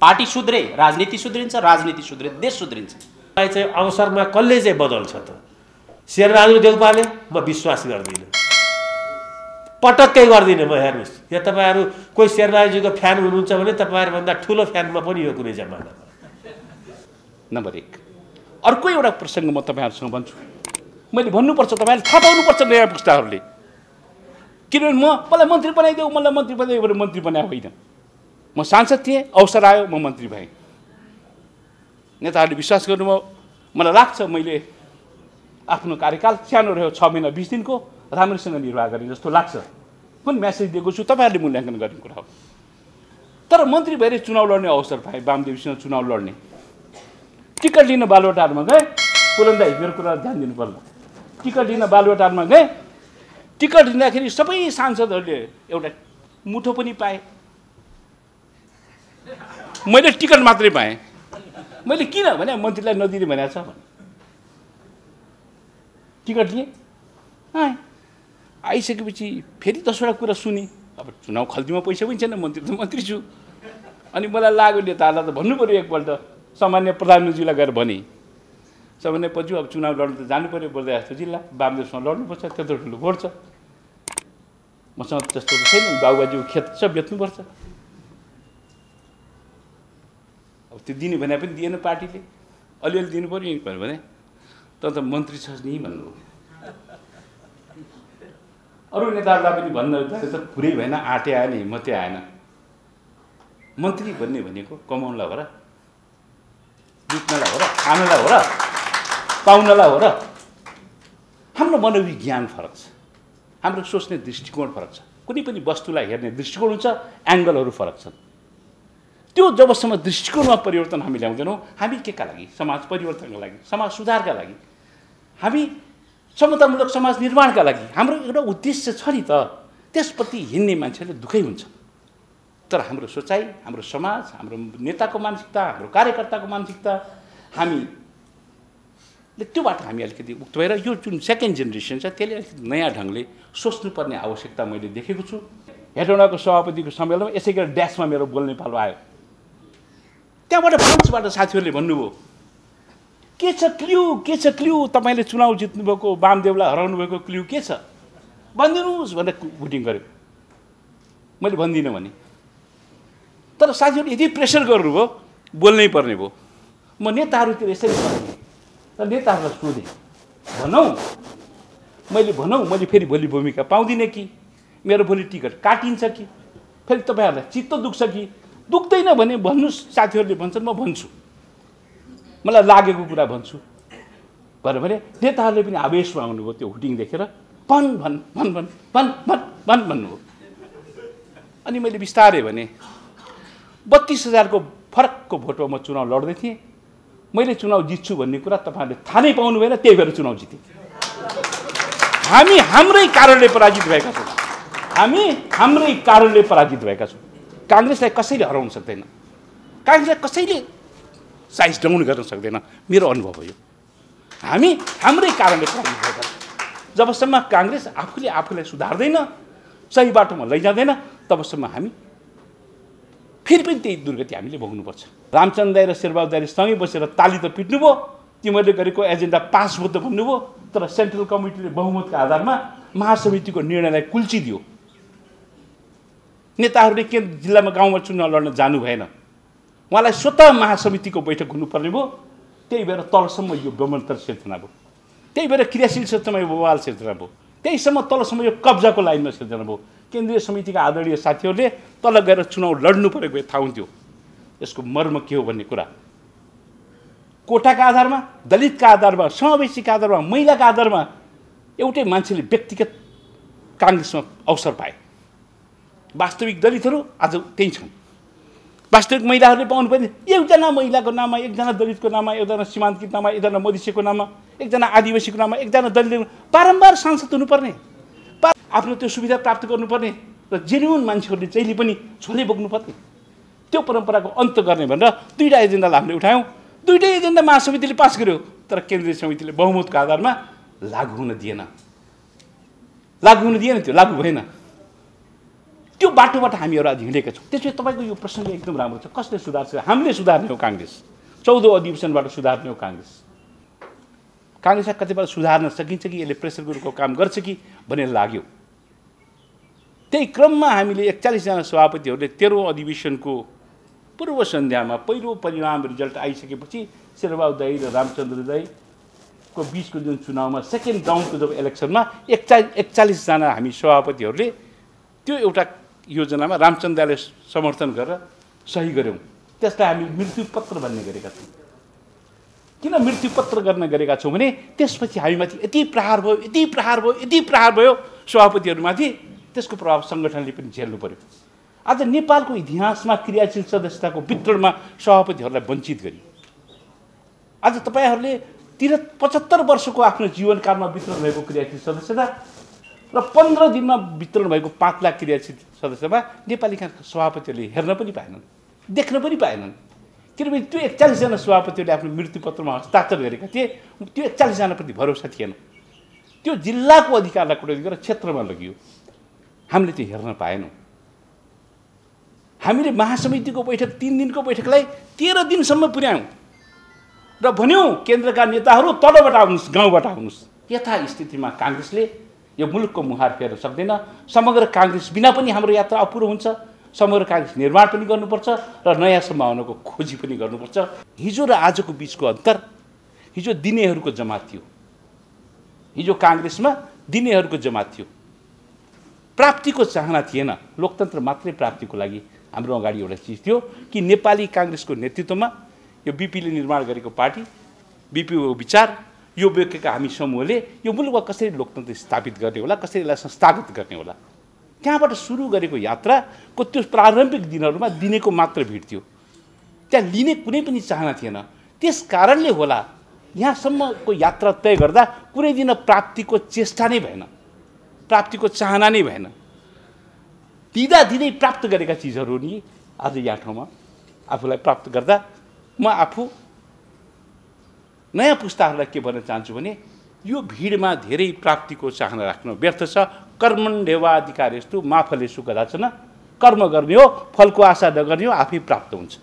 Party सुध्रे राजनीति सुध्रिन्छ, राजनीति सुध्रे देश सुध्रिन्छ। चाहिँ अवसरमा कसले चाहिँ बदल्छ त? शेरबहादुर देउपाले म विश्वास गर्दिनँ, पटक्कै गर्दिनँ म। हेर्नुहोस्, या तपाईँहरू कोही शेरबहादुरजीको फ्यान हुनुहुन्छ भने तपाईँहरूभन्दा ठुलो फ्यानमा पनि यो कुनै जमाना। नम्बर 1 अर्को एउटा प्रसङ्ग म तपाईँहरूसँग भन्छु, मैले भन्नुपर्छ, तपाईँहरूले थाहा पाउनुपर्छ नयाँ पुस्ताहरूले। किनभने मलाई मन्त्री बनाइदेऊ, मलाई मन्त्री बनाइदेऊ भने मन्त्री बनाए होइन। म सांसद थिएँ, अवसर आयो, म मन्त्री भएँ। नेताहरूले विश्वास गर्नुभयो। मलाई लाग्छ मैले आफ्नो कार्यकाल सानो रह्यो, 6 महिना 20 दिनको, राम्रोसँग निर्वाह गरेँ जस्तो लाग्छ। कुन म्यासेज दिएको छु तपाईँहरूले मूल्याङ्कन गर्ने कुरा हो। तर मन्त्री भएर चुनाव लड्ने अवसर पाएँ, वामदेवसँग चुनाव लड्ने। टिकट लिन बालुवाटारमा गएँ, पुलन्दाई मेरो कुरा ध्यान दिनु पर्ला। टिकट लिन बालुवाटारमा गएँ, टिकट लिँदाखेरि सबै सांसदहरूले एउटा मुठो पनि पाए, मैले टिकट मात्रै पाएँ। मैले किन भने मन्त्रीलाई नदिने भनेको छ भने टिकट लिएँ। आइसकेपछि फेरि 10वटा कुरा सुने। अब चुनाव खल्तीमा पैसा पनि छैन, मन्त्री त मन्त्री छु। अनि मलाई लाग्यो नेताहरूलाई त भन्नु पऱ्यो एकपल्ट, सामान्य प्रधानमन्त्रीलाई गएर भने सामान्य पछि अब चुनाव लड्नु त जानु पऱ्यो, बोल्दै जस्तो जिल्ला वामदेवसँग लड्नुपर्छ, त्यत्रो ठुलो भोट छ, मसँग त्यस्तो छैन, बाबुबाजीको खेत छ, बेच्नुपर्छ। अब त्यो दिने भने पनि दिएन पार्टीले, अलिअलि दिनु पऱ्यो भने त मन्त्री छस् नि भन्नु। अरू नेताहरूलाई पनि भन्न त पुरै भएन, आँटे आएन, हिम्मतै आएन। मन्त्री भन्ने भनेको कमाउनलाई हो र, जित्नलाई हो र, खानलाई हो र, पाउनलाई हो र। हाम्रो मनोविज्ञान फरक छ, हाम्रो सोच्ने दृष्टिकोण फरक छ, कुनै पनि वस्तुलाई हेर्ने दृष्टिकोण हुन्छ, एङ्गलहरू फरक छन्। त्यो जबसम्म दृष्टिकोणमा परिवर्तन हामी ल्याउँदैनौँ, हामी के का लागि? समाज परिवर्तनका लागि, समाज सुधारका लागि, हामी समतामूलक समाज निर्माणका लागि हाम्रो एउटा उद्देश्य छ नि त। त्यसप्रति हिँड्ने मान्छेले दुःखै हुन्छ। तर हाम्रो सोचाइ, हाम्रो समाज, हाम्रो नेताको मानसिकता, हाम्रो कार्यकर्ताको मानसिकता, हामीले त्योबाट हामी अलिकति उक्त भएर यो जुन सेकेन्ड जेनेरेसन छ त्यसले अलिकति नयाँ ढङ्गले सोच्नुपर्ने आवश्यकता मैले देखेको छु। हेटौँडाको सभापतिको सम्मेलनमा यसै गरी ड्यासमा मेरो बोल्ने पालो आयो। त्यहाँबाट फ्रान्सबाट साथीहरूले भन्नुभयो, के छ क्ल्यू, के छ क्ल्यू? तपाईँले चुनाव जित्नुभएको, वामदेवलाई हराउनु भएको क्ल्यू के छ भनिदिनुहोस् भनेर भोटिङ गर्यो। मैले भन्दिनँ भने, तर साथीहरूले यदि प्रेसर गर्नुभयो बोल्नै पर्ने भयो। म नेताहरूतिर यसरी भनेँ, तर नेताहरूलाई सोधेँ, मैले फेरि भोलि भूमिका पाउँदिनँ कि, मेरो भोलि टिकट काटिन्छ कि, फेरि तपाईँहरूलाई चित्त दुख्छ कि? दुख्दैन भने भन्नुहोस्, साथीहरूले भन्छन् म भन्छु, मलाई लागेको कुरा भन्छु भने नेताहरूले पनि आवेशमा आउनुभयो। त्यो हुटिङ देखेर भन्नुभयो। अनि मैले बिस्तारै भने 32,000को फरकको भोटमा म चुनाव लड्दै थिएँ। मैले चुनाव जित्छु भन्ने कुरा तपाईँहरूले थाहा नै पाउनु भएन, त्यही भएर चुनाव जितेँ। हामी हाम्रै कारणले पराजित भएका छौँ, हाम्रै कारणले पराजित भएका छौँ। काङ्ग्रेसलाई कसैले हराउन सक्दैन, काङ्ग्रेसलाई कसैले साइज डाउन गर्न सक्दैन। मेरो अनुभव हो यो। हामी हाम्रै कारणले पराजित भएका छौँ। जबसम्म काङ्ग्रेस आफूलाई सुधार्दैन, सही बाटोमा लैजाँदैन, तबसम्म हामी फेरि पनि त्यही दुर्गति हामीले भोग्नुपर्छ। रामचन्द्र दाई र शेरबहादुर दाईले सँगै बसेर ताली त पिट्नुभयो, तिमीहरूले गरेको एजेन्डा पास भयो त भन्नुभयो, तर सेन्ट्रल कमिटीले बहुमतका आधारमा महासमितिको निर्णयलाई कुल्चिदियो। नेताहरूले के जिल्लामा गाउँमा चुनाव लड्न जानु भएन, उहाँलाई स्वतः महासमितिको बैठक हुनुपर्ने भयो। त्यही भएर तलसम्म यो बमन्तर सिर्जना भयो, त्यही भएर क्रियाशील क्षेत्रमा यो बवाल सिर्जना भयो, त्यहीसम्म तलसम्म यो कब्जाको लाइनमा सिर्जना भयो। केन्द्रीय समितिका आदरणीय साथीहरूले तल गएर चुनाव लड्नु परेको थाहा हुन्थ्यो यसको मर्म के हो भन्ने कुरा। कोटाका आधारमा, दलितका आधारमा, समावेशीका आधारमा, महिलाका आधारमा एउटै मान्छेले व्यक्तिगत काङ्ग्रेसमा अवसर पाए। वास्तविक दलितहरू आज त्यही छन्। वास्तविक महिलाहरूले पाउनुपर्ने एकजना महिलाको नाममा, एकजना दलितको नाममा, एकजना सीमान्तकृत नाममा, एकजना मधेसीको नाममा, एकजना आदिवासीको नाममा, एकजना दलित बारम्बार सांसद हुनुपर्ने, आफ्नो त्यो सुविधा प्राप्त गर्नुपर्ने र जेन्युन मान्छेहरूले जहिले पनि झोले बोक्नुपर्ने, त्यो परम्पराको अन्त गर्ने भनेर दुईवटा एजेन्डालाई हामीले उठायौँ। दुईटै एजेन्डा महासमितिले पास गर्यो, तर केन्द्रीय समितिले बहुमतको आधारमा लागू हुन दिएन। त्यो लागू भएन। त्यो बाटोबाट हामीहरू आज हिँडेका छौँ। त्यसपछि तपाईँको यो प्रश्नले एकदम राम्रो छ। कसले सुधार्छ? हामीले सुधार्ने हो काङ्ग्रेस। 14औं अधिवेशनबाट सुधार्ने हो काङ्ग्रेस। काङ्ग्रेसलाई कतिपय सुधार्न सकिन्छ कि यसले प्रेसर ग्रुपको काम गर्छ कि भनेर लाग्यो। त्यही क्रममा हामीले 41 जना सभापतिहरूले 13औं अधिवेशनको पूर्व सन्ध्यामा पहिलो परिणाम रिजल्ट आइसकेपछि शेरबहादुर दाइ र रामचन्द्र दाइको बिचको जुन चुनावमा सेकेन्ड राउन्डको जब इलेक्सनमा 41 जना हामी सभापतिहरूले त्यो एउटा योजनामा रामचन्द्र दाइले समर्थन गरेर सही गऱ्यौँ। त्यसलाई हामी मृत्युपत्र भन्ने गरेका छौँ। किन मृत्युपत्र गर्न गरेका छौँ भने त्यसपछि हामीमाथि यति प्रहार भयो, यति प्रहार भयो, यति प्रहार भयो सभापतिहरूमाथि, त्यसको प्रभाव सङ्गठनले पनि झेल्नु पर्यो। आज नेपालको इतिहासमा क्रियाशील सदस्यताको वितरणमा सभापतिहरूलाई वञ्चित गरियो। आज तपाईँहरूले 75 वर्षको आफ्नो जीवनकालमा वितरण भएको क्रियाशील सदस्यता र 15 दिनमा वितरण भएको 5 लाख क्रियाशील सदस्यतामा नेपाली सभापतिहरूले हेर्न पनि पाएनन्, देख्न पनि पाएनन्। किनभने त्यो 41 जना सभापतिहरूले आफ्नो मृत्युपत्रमा हस्ताक्षर गरेका थिए, त्यो 41 जनाप्रति भरोसा थिएन। त्यो जिल्लाको अधिकारलाई कटौती गरेर क्षेत्रमा लगियो। हामीले त्यो हेर्न पाएनौँ। हामीले महासमितिको बैठक 3 दिनको बैठकलाई 13 दिनसम्म पुर्यायौँ र भन्यौँ केन्द्रका नेताहरू तलबाट आउनुहोस्, गाउँबाट आउनुहोस्। यथास्थितिमा काङ्ग्रेसले यो मुलुकको मुहार फेर्न सक्दैन। समग्र काङ्ग्रेस बिना पनि हाम्रो यात्रा अपुरो हुन्छ। समग्र काङ्ग्रेस निर्माण पनि गर्नुपर्छ र नयाँ सम्भावनाको खोजी पनि गर्नुपर्छ। हिजो र आजको बिचको अन्तर, हिजो दिनेहरूको जमात थियो, हिजो काङ्ग्रेसमा दिनेहरूको जमात थियो। प्राप्तिको चाहना थिएन, लोकतन्त्र मात्रै प्राप्तिको लागि हाम्रो अगाडि एउटा चिज थियो कि नेपाली काङ्ग्रेसको नेतृत्वमा यो बिपीले निर्माण गरेको पार्टी, बिपीको विचार, यो व्यक्तिका हामी समूहले यो मुलुकमा कसरी लोकतन्त्र स्थापित गर्ने होला, कसरी यसलाई संस्थागत गर्ने होला। त्यहाँबाट सुरु गरेको यात्राको त्यो प्रारम्भिक दिनहरूमा दिनेको मात्र भिड थियो, त्यहाँ लिने कुनै पनि चाहना थिएन। त्यस कारणले होला यहाँसम्मको यात्रा तय गर्दा कुनै दिन प्राप्तिको चेष्टा नै भएन, प्राप्तिको चाहना नै भएन। दिँदै प्राप्त गरेका चिजहरू नि आज यहाँ ठाउँमा आफूलाई प्राप्त गर्दा म आफू नयाँ पुस्ताहरूलाई के भन्न चाहन्छु भने यो भिडमा धेरै प्राप्तिको चाहना राख्नु व्यर्थ छ। कर्मण्येवाधिकारस्तु मा फलेषु कदाचन, कर्म गर्ने हो, फलको आशा नगर्ने हो, आफै प्राप्त हुन्छ।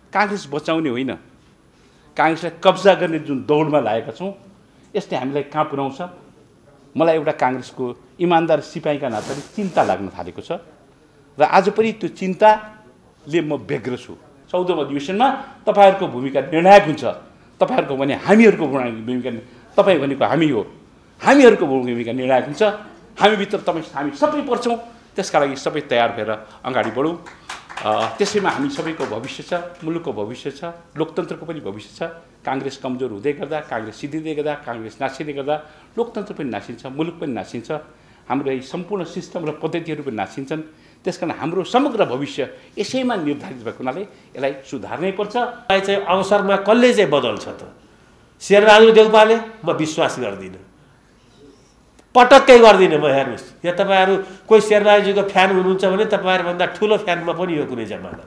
काङ्ग्रेस बचाउने होइन, काङ्ग्रेसलाई कब्जा गर्ने जुन दौडमा लागेका छौँ यसले हामीलाई कहाँ पुर्याउँछ। मलाई एउटा काङ्ग्रेसको इमान्दार सिपाहीका नाताले चिन्ता लाग्न थालेको छ र आज पनि त्यो चिन्ताले म व्यग्र छु। 14औं अधिवेशनमा तपाईँहरूको भूमिका निर्णायक हुन्छ। तपाईँहरूको भने हामीहरूको भूमिका, तपाईँ भनेको हामी हो, हामीहरूको भूमिका निर्णायक हुन्छ। हामीभित्र हामी सबै पर्छौँ। त्यसका लागि सबै तयार भएर अगाडि बढौँ। त्यसैमा हामी सबैको भविष्य छ, मुलुकको भविष्य छ, लोकतन्त्रको पनि भविष्य छ। काङ्ग्रेस कमजोर हुँदै गर्दा, काङ्ग्रेस सिद्धिँदै गर्दा, काङ्ग्रेस नासिँदै गर्दा लोकतन्त्र पनि नासिन्छ, मुलुक पनि नासिन्छ, हाम्रो यी सम्पूर्ण सिस्टम र पद्धतिहरू पनि नासिन्छन्। त्यसकारण हाम्रो समग्र भविष्य यसैमा निर्धारित भएको हुनाले यसलाई सुधार्नै पर्छ। यसलाई चाहिँ अवसरमा कसले चाहिँ बदल्छ त? शेरबहादुर देउपाले? म विश्वास गर्दिनँ, पटक्कै गर्दिनँ म। हेर्नुहोस्, या तपाईँहरू कोही शेरबहादुरजीको फ्यान हुनुहुन्छ भने तपाईँहरूभन्दा ठुलो फ्यान म पनि हो कुनै जमानामा।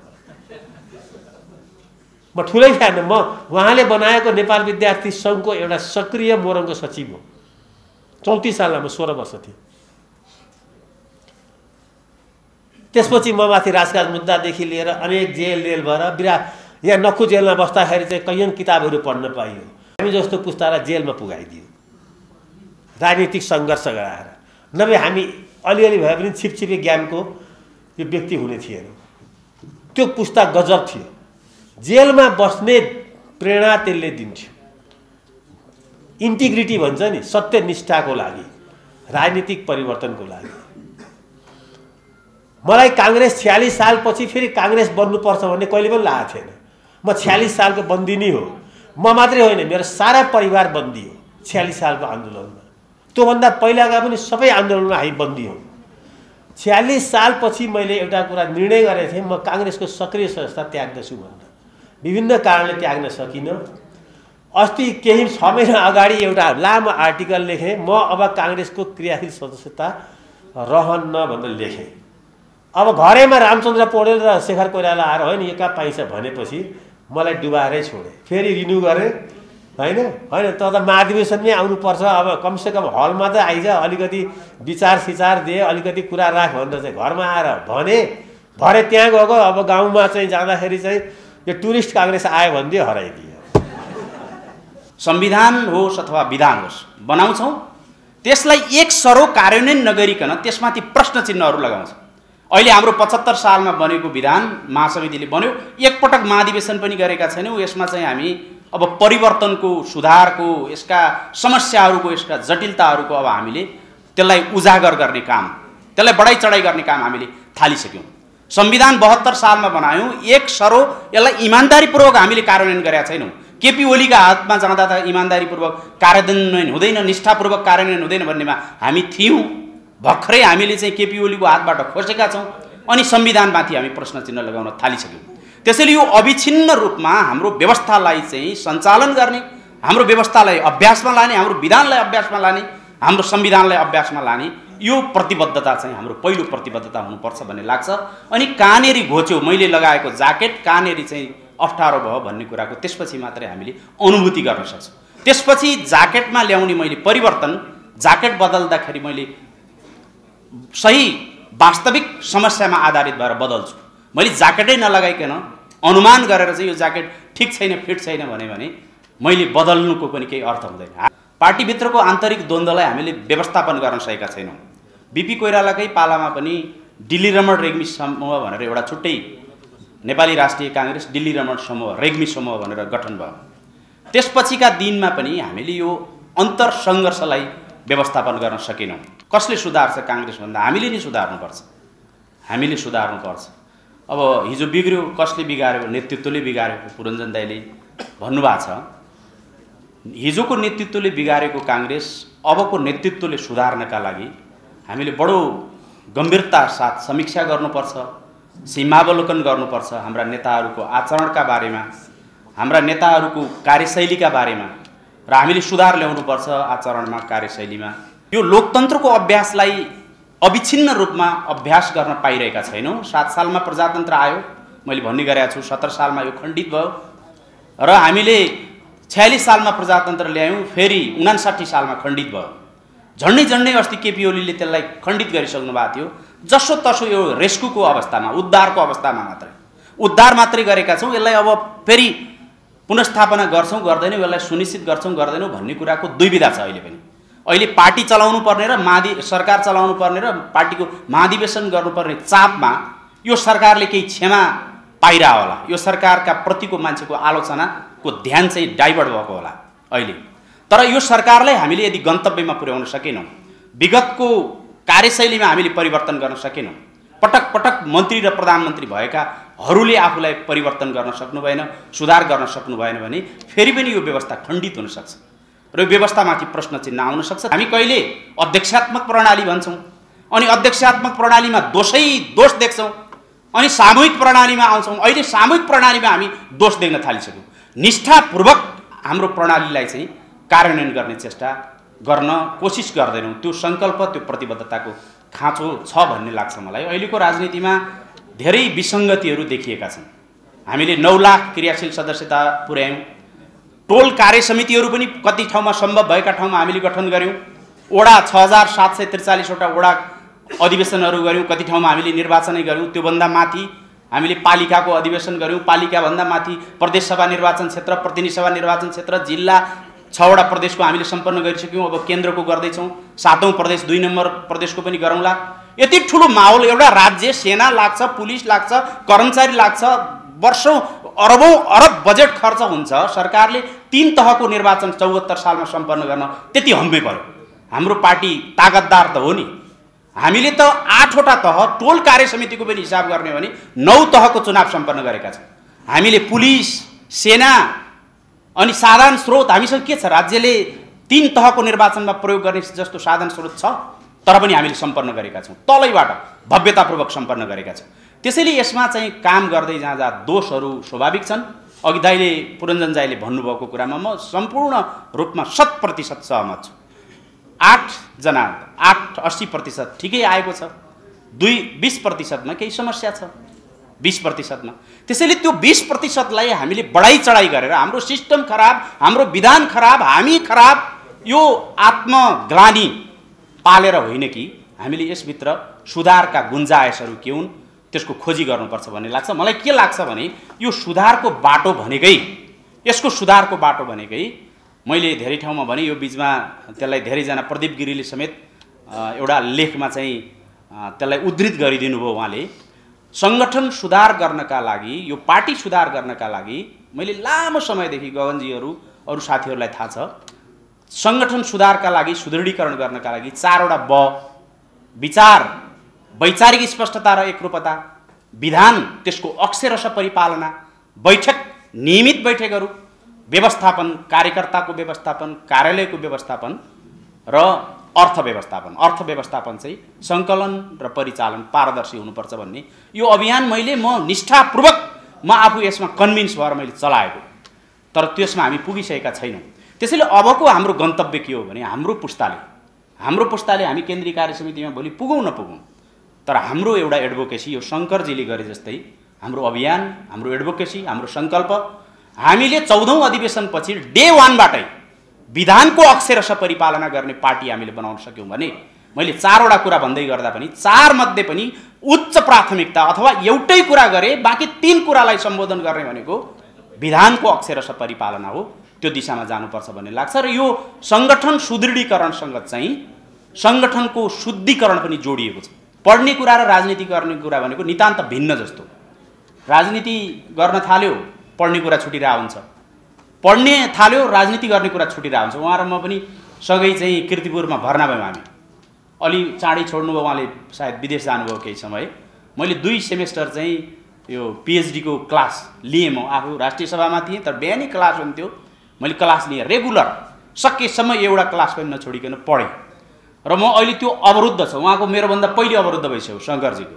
म ठुलै फ्यान, म उहाँले बनाएको नेपाल विद्यार्थी सङ्घको एउटा सक्रिय मोरङको सचिव हो। 34 सालमा म 16 वर्ष थिएँ। त्यसपछि म माथि राजकाज मुद्दादेखि लिएर अनेक जेल भएर यहाँ नक्खु जेलमा बस्दाखेरि चाहिँ कैयन किताबहरू पढ्न पाइयो। हामी जस्तो पुस्तालाई जेलमा पुगाइदियो राजनीतिक सङ्घर्ष गराएर। नभए हामी अलिअलि भए पनि छिपछिपे ज्ञानको यो व्यक्ति हुने थिएन। त्यो पुस्ता गजब थियो। जेलमा बस्ने प्रेरणा त्यसले दिन्थ्यो। इन्टिग्रिटी भन्छ नि, सत्यनिष्ठाको लागि, राजनीतिक परिवर्तनको लागि। मलाई काङ्ग्रेस 46 सालपछि फेरि काङ्ग्रेस बन्नुपर्छ भन्ने कहिले पनि लागेको थिएन। म 46 सालको बन्दी नै हो। म मात्रै होइन, मेरो सारा परिवार बन्दी हो 46 सालको आन्दोलनमा। त्योभन्दा पहिलाका पनि सबै आन्दोलनमा हामी बन्दी हौँ। 46 सालपछि मैले एउटा कुरा निर्णय गरेको थिएँ, म काङ्ग्रेसको सक्रिय सदस्यता त्याग्दछु भनेर। विभिन्न कारणले त्याग्न सकिनँ। अस्ति केही 6 महिना अगाडि एउटा लामो आर्टिकल लेखेँ, म अब काङ्ग्रेसको क्रियाशील सदस्यता रहन्न भनेर लेखेँ। अब घरैमा रामचन्द्र पौडेल र शेखर कोइराला आएर होइन एका पाइन्छ भनेपछि मलाई डुबाएरै छोडे। फेरि रिन्यू गरेँ, होइन होइन त महाधिवेशनमै आउनुपर्छ। अब कमसेकम हलमा त आइज, अलिकति विचार सिचार दिए, अलिकति कुरा राख भनेर चाहिँ घरमा आएर भने भरे त्यहाँ गएको। अब गाउँमा चाहिँ जाँदाखेरि चाहिँ यो टुरिस्ट काङ्ग्रेस आयो भने हराइदियो। संविधान होस् अथवा विधान होस् बनाउँछौँ, त्यसलाई एक सरो कार्यान्वयन नगरिकन त्यसमाथि प्रश्न चिन्हहरू लगाउँछौँ। अहिले हाम्रो 75 सालमा बनेको विधान महासमितिले बन्यो, एकपटक महाधिवेशन पनि गरेका छैनौँ। यसमा चाहिँ हामी अब परिवर्तनको, सुधारको, यसका समस्याहरूको, यसका जटिलताहरूको अब हामीले त्यसलाई उजागर गर्ने काम, त्यसलाई बढाइ चढाइ गर्ने काम हामीले थालिसक्यौँ। संविधान 72 सालमा बनायौँ, एक सरो यसलाई इमान्दारीपूर्वक हामीले कार्यान्वयन गरेका छैनौँ। केपी ओलीका हातमा जाँदा त इमान्दारीपूर्वक कार्यान्वयन हुँदैन, निष्ठापूर्वक कार्यान्वयन हुँदैन भन्नेमा हामी थियौँ। भर्खरै हामीले चाहिँ केपी ओलीको हातबाट खोसेका छौँ अनि संविधानमाथि हामी प्रश्न चिन्ह लगाउन थालिसक्यौँ। त्यसैले यो अविच्छिन्न रूपमा हाम्रो व्यवस्थालाई चाहिँ सञ्चालन गर्ने, हाम्रो व्यवस्थालाई अभ्यासमा लाने, हाम्रो विधानलाई अभ्यासमा लाने, हाम्रो संविधानलाई अभ्यासमा लाने यो प्रतिबद्धता चाहिँ हाम्रो पहिलो प्रतिबद्धता हुनुपर्छ भन्ने लाग्छ। अनि कहाँनेरि घोच्यो, मैले लगाएको ज्याकेट कहाँनेरि चाहिँ अप्ठ्यारो भयो भन्ने कुराको त्यसपछि मात्रै हामीले अनुभूति गर्न सक्छौँ। त्यसपछि ज्याकेटमा ल्याउने मैले परिवर्तन, ज्याकेट बदल्दाखेरि मैले सही वास्तविक समस्यामा आधारित भएर बदल्छु। मैले ज्याकेटै नलगाइकन अनुमान गरेर चाहिँ यो ज्याकेट ठिक छैन, फिट छैन भने मैले बदल्नुको पनि केही अर्थ हुँदैन। पार्टीभित्रको आन्तरिक द्वन्द्वलाई हामीले व्यवस्थापन गर्न सकेका छैनौँ। बिपी कोइरालाकै पालामा पनि दिल्ली रमण रेग्मी समूह भनेर एउटा छुट्टै नेपाली राष्ट्रिय काङ्ग्रेस दिल्ली रमण समूह, रेग्मी समूह भनेर गठन भयो। त्यसपछिका दिनमा पनि हामीले यो अन्तर सङ्घर्षलाई व्यवस्थापन गर्न सकेनौँ। कसले सुधार्छ काङ्ग्रेस भन्दा हामीले नै सुधार्नुपर्छ, हामीले सुधार्नुपर्छ। अब हिजो बिग्रियो, कसले बिगार्यो? नेतृत्वले बिगार्यो। पुरञ्जन दाइले भन्नुभएको छ, हिजोको नेतृत्वले बिगारेको काङ्ग्रेस अबको नेतृत्वले सुधार्नका लागि हामीले बडो गम्भीरता साथ समीक्षा गर्नुपर्छ, सीमावलोकन गर्नुपर्छ। हाम्रा नेताहरूको आचरणका बारेमा, हाम्रा नेताहरूको कार्यशैलीका बारेमा र हामीले सुधार ल्याउनुपर्छ आचरणमा, कार्यशैलीमा। यो लोकतन्त्रको अभ्यासलाई अविच्छिन्न रूपमा अभ्यास गर्न पाइरहेका छैनौँ। 7 सालमा प्रजातन्त्र आयो, मैले भन्ने गरेको छु। 17 सालमा यो खण्डित भयो र हामीले 46 सालमा प्रजातन्त्र ल्यायौँ, फेरि 59 सालमा खण्डित भयो। झन्डै अस्ति केपी ओलीले त्यसलाई खण्डित गरिसक्नु भएको थियो। जसो तसो यो रेस्क्युको अवस्थामा, उद्धारको अवस्थामा उद्धार मात्रै गरेका छौँ। यसलाई अब फेरि पुनस्थापना गर्छौँ गर्दैनौँ, यसलाई सुनिश्चित गर्छौँ गर्दैनौँ भन्ने कुराको दुविधा छ अहिले पनि। अहिले पार्टी चलाउनु पर्ने र सरकार चलाउनु पर्ने र पार्टीको महाधिवेशन गर्नुपर्ने चापमा यो सरकारले केही क्षमा पाइरह होला। यो सरकारका प्रतिको मान्छेको आलोचनाको ध्यान चाहिँ डाइभर्ट भएको होला अहिले। तर यो सरकारलाई हामीले यदि गन्तव्यमा पुर्याउन सकेनौँ, विगतको कार्यशैलीमा हामीले परिवर्तन गर्न सकेनौँ, पटक पटक मन्त्री र प्रधानमन्त्री भएकाहरूले आफूलाई परिवर्तन गर्न सक्नु भएन, सुधार गर्न सक्नु भएन भने फेरि पनि यो व्यवस्था खण्डित हुनसक्छ र यो व्यवस्थामाथि प्रश्न चिन्ह आउन सक्छ। हामी कहिले अध्यक्षात्मक प्रणाली भन्छौँ अनि अध्यक्षात्मक प्रणालीमा दोष देख्छौँ अनि सामूहिक प्रणालीमा आउँछौँ। अहिले सामूहिक प्रणालीमा हामी दोष देख्न थालिसक्यौँ। निष्ठापूर्वक हाम्रो प्रणालीलाई चाहिँ कार्यान्वयन गर्ने चेष्टा गर्न कोसिस गर्दैनौँ। त्यो सङ्कल्प, त्यो प्रतिबद्धताको खाँचो छ भन्ने लाग्छ मलाई। अहिलेको राजनीतिमा धेरै विसङ्गतिहरू देखिएका छन्। हामीले 9 लाख क्रियाशील सदस्यता पुर्यायौँ। टोल कार्य समितिहरू पनि कति ठाउँमा सम्भव भएका ठाउँमा हामीले गठन गऱ्यौँ। वडा 6743 वटा वडा अधिवेशनहरू गऱ्यौँ। कति ठाउँमा हामीले निर्वाचनै गऱ्यौँ। त्योभन्दा माथि हामीले पालिकाको अधिवेशन गऱ्यौँ। पालिकाभन्दा माथि प्रदेशसभा निर्वाचन क्षेत्र, प्रतिनिधि सभा निर्वाचन क्षेत्र, जिल्ला 6 वटा प्रदेशको हामीले सम्पन्न गरिसक्यौँ। अब केन्द्रको गर्दैछौँ। 7औं प्रदेश, 2 नम्बर प्रदेशको पनि गरौँला। यति ठुलो माहौल, एउटा राज्य, सेना लाग्छ, पुलिस लाग्छ, कर्मचारी लाग्छ, वर्षौँ अरब बजेट खर्च हुन्छ। सरकारले 3 तहको निर्वाचन 74 सालमा सम्पन्न गर्न त्यति हम्मे पर्यो। हाम्रो पार्टी तागतदार त हो नि। हामीले त 8 वटा तह, टोल कार्य समितिको पनि हिसाब गर्ने हो भने 9 तहको चुनाव सम्पन्न गरेका छौँ। हामीले पुलिस, सेना अनि साधन स्रोत हामीसँग के छ? राज्यले 3 तहको निर्वाचनमा प्रयोग गर्ने जस्तो साधन स्रोत छ, तर पनि हामीले सम्पन्न गरेका छौँ। तलैबाट भव्यतापूर्वक सम्पन्न गरेका छौँ। त्यसैले यसमा चाहिँ काम गर्दै जाँदा दोषहरू स्वाभाविक छन्। अघि दाइले, पुरञ्जन दाइले भन्नुभएको कुरामा म सम्पूर्ण रूपमा 100% सहमत छु। 8 जना, 80% ठिकै आएको छ। 20% केही समस्या छ। 20%मा। त्यसैले त्यो 20%लाई हामीले बढाइ चढाइ गरेर हाम्रो सिस्टम खराब, हाम्रो विधान खराब, हामी खराब, यो आत्मग्लानी पालेर होइन कि हामीले यसभित्र सुधारका गुन्जायसहरू के हुन् त्यसको खोजी गर्नुपर्छ भन्ने लाग्छ। मलाई के लाग्छ भने यो सुधारको बाटो भनेकै, यसको सुधारको बाटो भनेकै मैले धेरै ठाउँमा भने, यो बिचमा त्यसलाई धेरैजना प्रदीप गिरीले समेत एउटा लेखमा चाहिँ त्यसलाई उद्धृत गरिदिनु भयो। उहाँले सङ्गठन सुधार गर्नका लागि, यो पार्टी सुधार गर्नका लागि मैले लामो समयदेखि गगनजीहरू अरू साथीहरूलाई थाहा छ, सङ्गठन सुधारका लागि, सुदृढीकरण गर्नका लागि 4वटा विचार, वैचारिक स्पष्टता र एकरूपता, विधान त्यसको अक्षरशः परिपालना, बैठक, नियमित बैठकहरू, व्यवस्थापन, कार्यकर्ताको व्यवस्थापन, कार्यालयको व्यवस्थापन र अर्थ व्यवस्थापन। अर्थ व्यवस्थापन चाहिँ सङ्कलन र परिचालन पारदर्शी हुनुपर्छ भन्ने यो अभियान म निष्ठापूर्वक आफू यसमा कन्भिन्स भएर मैले चलाएको, तर त्यसमा हामी पुगिसकेका छैनौँ। त्यसैले अबको हाम्रो गन्तव्य के हो भने हाम्रो पुस्ताले हामी केन्द्रीय कार्य समितिमा भोलि पुगौँ नपुगौँ, तर हाम्रो एउटा एडभोकेसी यो शङ्करजीले गरे जस्तै हाम्रो अभियान, हाम्रो एडभोकेसी, हाम्रो सङ्कल्प, हामीले 14औं अधिवेशनपछि डे 1 बाटै विधानको अक्षरशः परिपालना गर्ने पार्टी हामीले बनाउन सक्यौँ भने, मैले 4वटा कुरा भन्दै गर्दा पनि 4 मध्ये पनि उच्च प्राथमिकता अथवा एउटै कुरा गरे बाँकी 3 कुरालाई सम्बोधन गर्ने भनेको विधानको अक्षरशः परिपालना हो। त्यो दिशामा जानुपर्छ भन्ने लाग्छ। र यो सङ्गठन सुदृढीकरणसँग चाहिँ सङ्गठनको शुद्धिकरण पनि जोडिएको छ। पढ्ने कुरा र राजनीति गर्ने कुरा भनेको नितान्त भिन्न जस्तो। राजनीति गर्न थाल्यो पढ्ने कुरा छुटिरहेको हुन्छ, पढ्ने थाल्यो राजनीति गर्ने कुरा छुटिरहेको हुन्छ। उहाँ र म पनि सँगै चाहिँ किर्तिपुरमा भर्ना भयौँ। हामी अलि चाँडै छोड्नुभयो, उहाँले सायद विदेश जानुभयो केही समय। मैले 2 सेमेस्टर चाहिँ यो PhD को क्लास लिएँ। म आफू राष्ट्रिय सभामा थिएँ, तर बिहानै क्लास हुन्थ्यो, मैले क्लास लिएँ रेगुलर, सकेसम्म एउटा क्लास पनि नछोडिकन पढेँ। र म अहिले त्यो अवरुद्ध छ, उहाँको मेरोभन्दा पहिले अवरुद्ध भइसक्यो शङ्करजीको।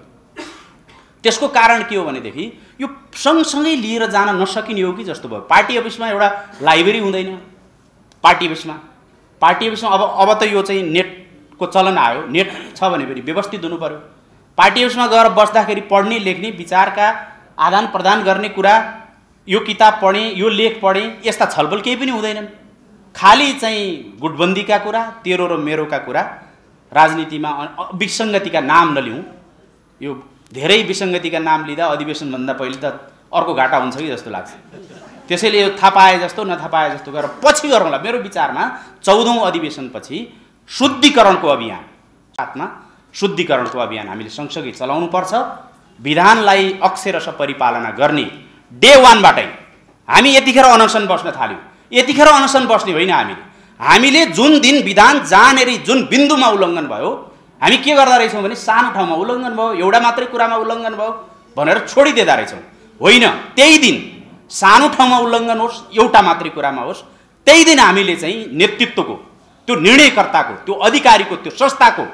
त्यसको कारण के हो भनेदेखि यो सँगसँगै लिएर जान नसकिने हो कि जस्तो भयो। पार्टी अफिसमा एउटा लाइब्रेरी हुँदैन, पार्टी अफिसमा अब त यो चाहिँ नेटको चलन आयो, नेट छ भने पनि व्यवस्थित हुनु पर्यो। पार्टी अफिसमा गएर बस्दाखेरि पढ्ने, लेख्ने, विचारका आदान प्रदान गर्ने कुरा, यो किताब पढेँ, यो लेख पढेँ, यस्ता छलफल केही पनि हुँदैनन्। खाली चाहिँ गुटबन्दीका कुरा, तेरो र मेरोका कुरा, राजनीतिमा विसङ्गतिका नाम नलिउँ। यो धेरै विसङ्गतिका नाम लिँदा अधिवेशनभन्दा पहिले त अर्को घाटा हुन्छ कि जस्तो लाग्छ। त्यसैले यो थाहा पाए जस्तो नथाहा पाए जस्तो गरेर पछि गरौँला। मेरो विचारमा 14औं अधिवेशनपछि शुद्धिकरणको अभियान, साथमा शुद्धिकरणको अभियान हामीले सँगसँगै चलाउनुपर्छ। विधानलाई अक्षरशः परिपालना गर्ने डे 1 बाटै हामी यतिखेर अनसन बस्न थाल्यौँ। यतिखेर अनसन बस्ने होइन, हामीले जुन दिन विधान जहाँनेरि जुन बिन्दुमा उल्लङ्घन भयो, हामी के गर्दा रहेछौँ भने सानो ठाउँमा उल्लङ्घन भयो, एउटा मात्रै कुरामा उल्लङ्घन भयो भनेर छोडिदिँदा रहेछौँ। होइन, त्यही दिन सानो ठाउँमा उल्लङ्घन होस्, एउटा मात्रै कुरामा होस्, त्यही दिन हामीले चाहिँ नेतृत्वको, त्यो निर्णयकर्ताको, त्यो अधिकारीको, त्यो संस्थाको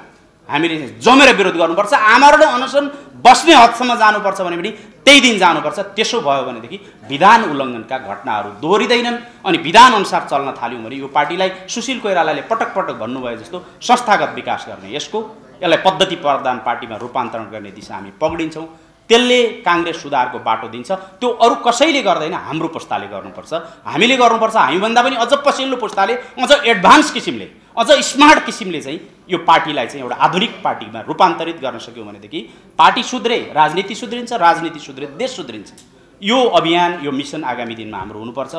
हामीले जमेर विरोध गर्नुपर्छ। आमरण अनसन बस्ने हदसम्म जानुपर्छ भने पनि त्यही दिन जानुपर्छ। त्यसो भयो भनेदेखि विधान उल्लङ्घनका घटनाहरू दोहोरिँदैनन् अनि विधान अनुसार चल्न थाल्यौँ भने यो पार्टीलाई सुशील कोइरालाले पटक पटक भन्नुभयो जस्तो संस्थागत विकास गर्ने, यसलाई पद्धति प्रधान पार्टीमा रूपान्तरण गर्ने दिशा हामी पक्रिन्छौँ। त्यसले काङ्ग्रेस सुधारको बाटो दिन्छ। त्यो अरू कसैले गर्दैन, हाम्रो पुस्ताले गर्नुपर्छ, हामीले गर्नुपर्छ। हामीभन्दा पनि अझ पछिल्लो पुस्ताले, अझ एडभान्स किसिमले, अझ स्मार्ट किसिमले चाहिँ यो पार्टीलाई चाहिँ एउटा आधुनिक पार्टीमा रूपान्तरित गर्न सक्यौँ भनेदेखि पार्टी सुध्रे, राजनीति सुध्रिन्छ, राजनीति सुध्रे देश सुध्रिन्छ। यो अभियान, यो मिसन आगामी दिनमा हाम्रो हुनुपर्छ।